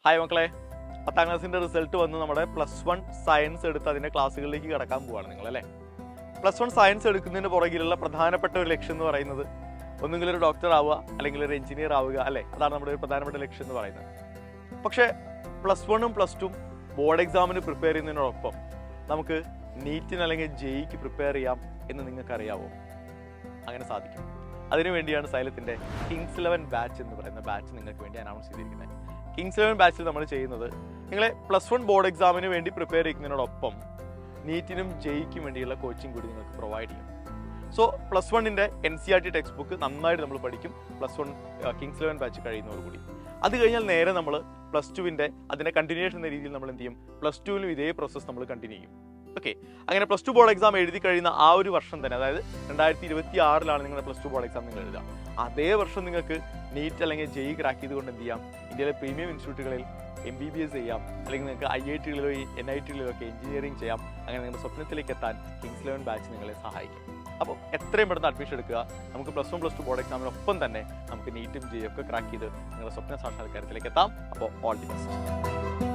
Hi മക്കളെ, 10ാം ക്ലാസ്സിൻ്റെ result വന്ന് നമ്മുടെ +1 സയൻസ് എടുത്ത് അതിൻ്റെ ക്ലാസ്സുകളിലേക്ക് കടക്കാൻ പോവാണ് നിങ്ങളല്ലേ. +1 സയൻസ് എടുക്കുന്നതിന് പുറകിലുള്ള പ്രധാനപ്പെട്ട ഒരു ലക്ഷ്യം എന്ന് പറയുന്നത് ഒന്നുകിൽ ഒരു ഡോക്ടർ ആവുക അല്ലെങ്കിൽ ഒരു എഞ്ചിനീയർ ആവുക അല്ലേ. അതാണ് നമ്മുടെ ഒരു പ്രധാനപ്പെട്ട ലക്ഷ്യം എന്ന് പറയുന്നത്. പക്ഷേ +1ഉം +2ഉം ബോർഡ് എക്സാമിന് പ്രിപ്പയർ ചെയ്യുന്നതിനോടൊപ്പം നമുക്ക് നീറ്റിന് അല്ലെങ്കിൽ ജെഇക്ക് പ്രിപ്പയർ ചെയ്യാം എന്ന് നിങ്ങൾക്കറിയാവോ? അങ്ങനെ സാധിക്കും. അതിനുവേണ്ടിയാണ് സൈലത്തിൻ്റെ കിങ്സ് 11 ബാച്ച് എന്ന് പറയുന്ന ബാച്ച് നിങ്ങൾക്ക് വേണ്ടി അനൗൺസ് ചെയ്തിരിക്കുന്നത്. കിങ്സ് 11 ബാച്ചിൽ നമ്മൾ ചെയ്യുന്നത് നിങ്ങളെ +1 ബോർഡ് എക്സാമിന് വേണ്ടി പ്രിപ്പയർ ചെയ്യുന്നതിനോടൊപ്പം നീറ്റിനും ജെഇക്കും വേണ്ടിയുള്ള കോച്ചിങ് കൂടി നിങ്ങൾക്ക് പ്രൊവൈഡ് ചെയ്യും. സോ +1ൻ്റെ NCERT ടെക്സ്റ്റ് ബുക്ക് നന്നായിട്ട് നമ്മൾ പഠിക്കും +1 കിങ്സ് 11 ബാച്ച് കഴിയുന്നതോടുകൂടി. അത് കഴിഞ്ഞാൽ നേരെ നമ്മൾ +2ൻ്റെ അതിൻ്റെ കണ്ടിന്യൂഷൻ എന്ന രീതിയിൽ നമ്മൾ എന്ത് ചെയ്യും, +2ലും ഇതേ പ്രോസസ്സ് നമ്മൾ കണ്ടിന്യൂ ചെയ്യും. ഓക്കെ, അങ്ങനെ +2 ബോർഡ് എക്സാം എഴുതി കഴിയുന്ന ആ ഒരു വർഷം തന്നെ, അതായത് 2026 നിങ്ങളുടെ +2 ബോർഡ് എക്സാം നിങ്ങൾ എഴുതുക. അതേ വർഷം നിങ്ങൾക്ക് നീറ്റ് അല്ലെങ്കിൽ ജെഇ ക്രാക്ക് ചെയ്തുകൊണ്ട് എന്ത് ചെയ്യാം, ഇന്ത്യയിലെ പ്രീമിയം ഇൻസ്റ്റിറ്റ്യൂട്ടുകളിൽ MBBS ചെയ്യാം, അല്ലെങ്കിൽ നിങ്ങൾക്ക് IITകളിലോ NITകളിലോ ഒക്കെ എഞ്ചിനീയറിംഗ് ചെയ്യാം. അങ്ങനെ നിങ്ങളുടെ സ്വപ്നത്തിലേക്ക് എത്താൻ കിങ്സ് 11 ബാച്ച് നിങ്ങളെ സഹായിക്കും. അപ്പോൾ എത്രയും പെട്ടെന്ന് അഡ്മിഷൻ എടുക്കുക. നമുക്ക് +1 +2 ബോർഡ് എക്സാമിനൊപ്പം തന്നെ നമുക്ക് നീറ്റും ജെഇ ഒക്കെ ക്രാക്ക് ചെയ്ത് നിങ്ങളുടെ സ്വപ്ന സാക്ഷാത്കാരത്തിലേക്ക് എത്താം. അപ്പോൾ ഓൾ ദി ബെസ്റ്റ്.